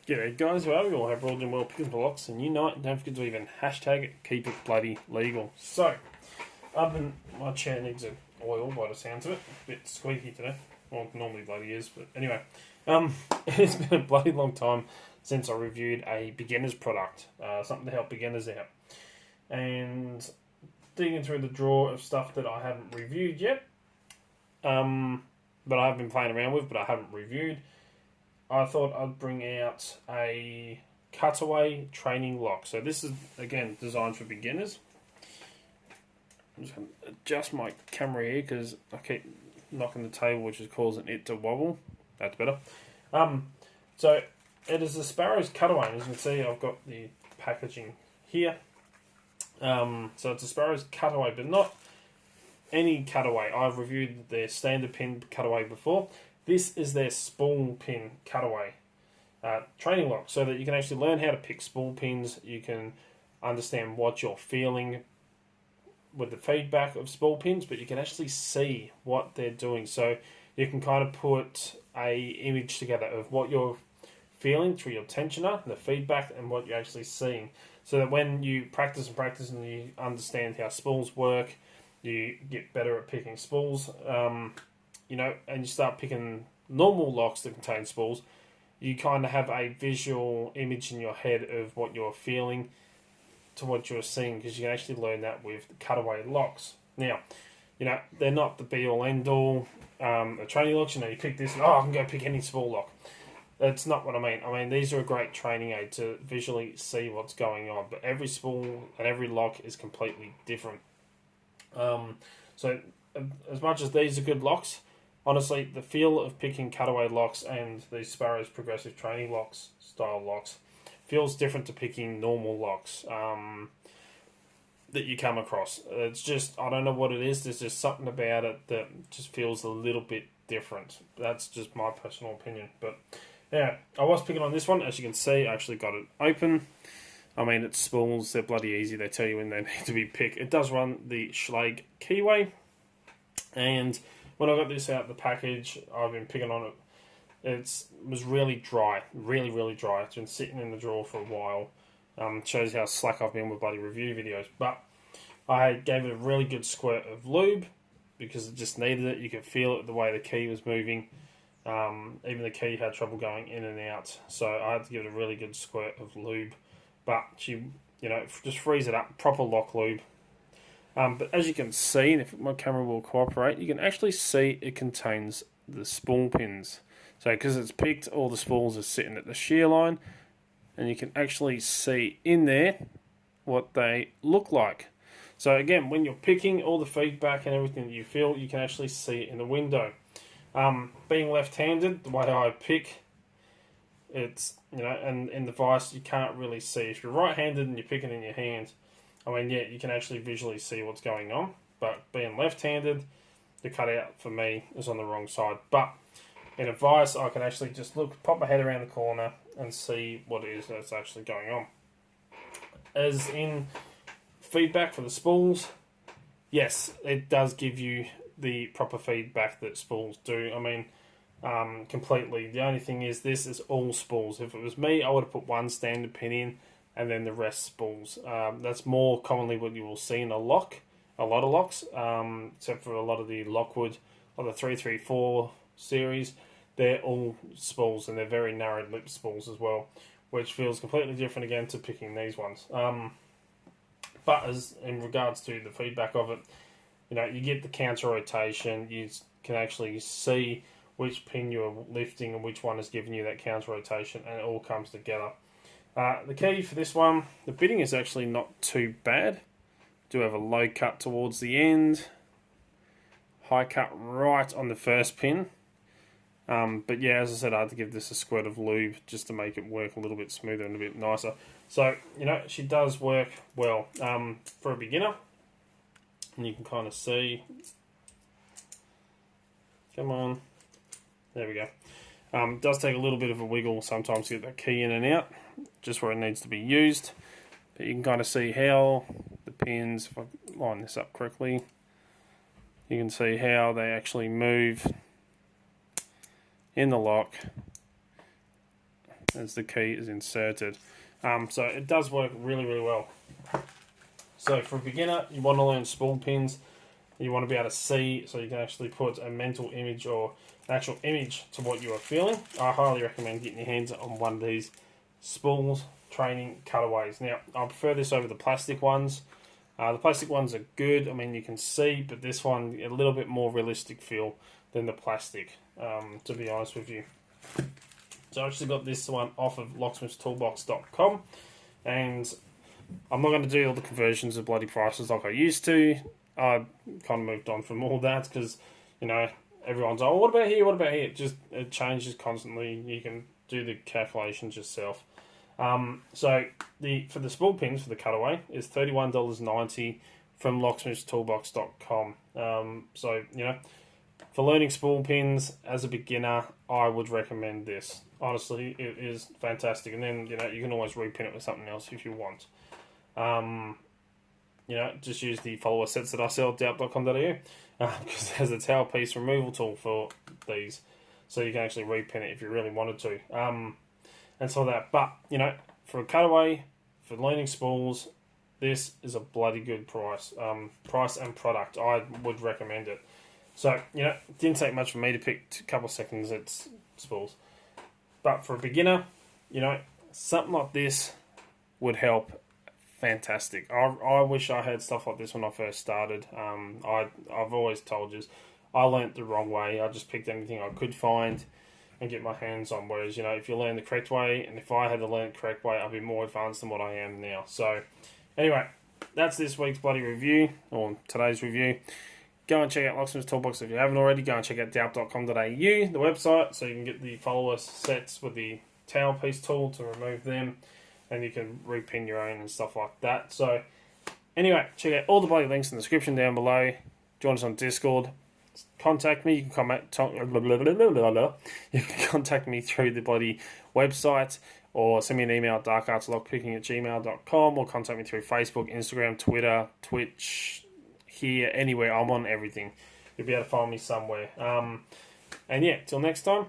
G'day guys, well we all have Royal Well picking for locks, and you know it, don't forget to even hashtag it, keep it bloody legal. So, my chair needs an oil by the sounds of it, a bit squeaky today, well it normally bloody is, but anyway. It's been a bloody long time since I reviewed a beginner's product, something to help beginners out. And digging through the drawer of stuff that I haven't reviewed yet, but I've been playing around with, but I haven't reviewed, I thought I'd bring out a cutaway training lock. So this is, again, designed for beginners. I'm just going to adjust my camera here because I keep knocking the table, which is causing it to wobble. That's better. So it is a Sparrows cutaway. As you can see, I've got the packaging here. So it's a Sparrows cutaway, but not any cutaway. I've reviewed their standard pin cutaway before. This is their spool pin cutaway training lock, so that you can actually learn how to pick spool pins. You can understand what you're feeling with the feedback of spool pins, but you can actually see what they're doing. So you can kind of put a image together of what you're feeling through your tensioner, the feedback, and what you're actually seeing. So that when you practice and you understand how spools work, you get better at picking spools. And you start picking normal locks that contain spools, you kind of have a visual image in your head of what you're feeling to what you're seeing, because you can actually learn that with the cutaway locks. Now, they're not the be-all, end-all training locks. You pick this and, I can go pick any spool lock. That's not what I mean. I mean, these are a great training aid to visually see what's going on, but every spool and every lock is completely different. So, as much as these are good locks, honestly, the feel of picking cutaway locks and these Sparrows progressive training locks, style locks, feels different to picking normal locks that you come across. It's just, I don't know what it is, there's just something about it that just feels a little bit different. That's just my personal opinion. But yeah, I was picking on this one. As you can see, I actually got it open. I mean, it's spools, they're bloody easy. They tell you when they need to be picked. It does run the Schlage keyway, and when I got this out of the package, I've been picking on it. It was really dry, really dry. It's been sitting in the drawer for a while. Shows how slack I've been with bloody review videos. But I gave it a really good squirt of lube because it just needed it. You could feel it the way the key was moving. Even the key had trouble going in and out. So I had to give it a really good squirt of lube. But just freeze it up, proper lock lube. But as you can see, and if my camera will cooperate, you can actually see it contains the spool pins. So because it's picked, all the spools are sitting at the shear line, and you can actually see in there what they look like. So again, when you're picking, all the feedback and everything that you feel, you can actually see it in the window. Being left-handed, the way I pick, it's, and in the vise, you can't really see. If you're right-handed and you're picking in your hand, I mean, yeah, you can actually visually see what's going on, but being left-handed, the cutout for me is on the wrong side. But in a vise, I can actually just pop my head around the corner and see what it is that's actually going on. As in feedback for the spools, yes, it does give you the proper feedback that spools do. I mean, completely. The only thing is, this is all spools. If it was me, I would have put one standard pin in, and then the rest spools. That's more commonly what you will see in a lot of locks, except for a lot of the Lockwood or the 334 series. They're all spools, and they're very narrow lip spools as well, which feels completely different again to picking these ones. But as in regards to the feedback of it, you get the counter rotation. You can actually see which pin you're lifting and which one is giving you that counter rotation, and it all comes together. The key for this one, the bitting is actually not too bad. Do have a low cut towards the end, high cut right on the first pin. But yeah, as I said, I had to give this a squirt of lube just to make it work a little bit smoother and a bit nicer. So, she does work well for a beginner. And you can kind of see. Come on. There we go. It does take a little bit of a wiggle sometimes to get that key in and out, just where it needs to be used. But you can kind of see how the pins, if I line this up correctly, you can see how they actually move in the lock. as the key is inserted. So it does work really, really well. So for a beginner, you want to learn spool pins. You want to be able to see, so you can actually put a mental image or an actual image to what you are feeling. I highly recommend getting your hands on one of these spools training cutaways. Now, I prefer this over the plastic ones. The plastic ones are good. I mean, you can see, but this one, a little bit more realistic feel than the plastic, to be honest with you. So I actually got this one off of locksmithstoolbox.com, and I'm not going to do all the conversions of bloody prices like I used to. I kind of moved on from all that because, you know, everyone's like, oh, what about here, what about here? It changes constantly. You can do the calculations yourself. So for the spool pins for the cutaway is $31.90 from locksmithstoolbox.com. So, you know, for learning spool pins as a beginner, I would recommend this. Honestly, it is fantastic. And then, you know, you can always repin it with something else if you want. You know, just use the follower sets that I sell at doubt.com.au because there's a tail piece removal tool for these. So you can actually repin it if you really wanted to. And so that. But, you know, for a cutaway, for learning spools, this is a bloody good price. Price and product. I would recommend it. So, you know, it didn't take much for me to pick a couple of seconds at spools. But for a beginner, you know, something like this would help. Fantastic. I wish I had stuff like this when I first started. I've always told you, I learnt the wrong way. I just picked anything I could find and get my hands on. Whereas, you know, if you learn the correct way, and if I had to learn the correct way, I'd be more advanced than what I am now. So, anyway, that's this week's bloody review, or today's review. Go and check out Locksmith's Toolbox if you haven't already. Go and check out doubt.com.au, the website, so you can get the follower sets with the towel piece tool to remove them. And you can repin your own and stuff like that. So, anyway, check out all the bloody links in the description down below. Join us on Discord. Contact me. You can contact me through the bloody website, or send me an email at darkartslockpicking@gmail.com, or contact me through Facebook, Instagram, Twitter, Twitch, here, anywhere. I'm on everything. You'll be able to find me somewhere. And yeah, till next time.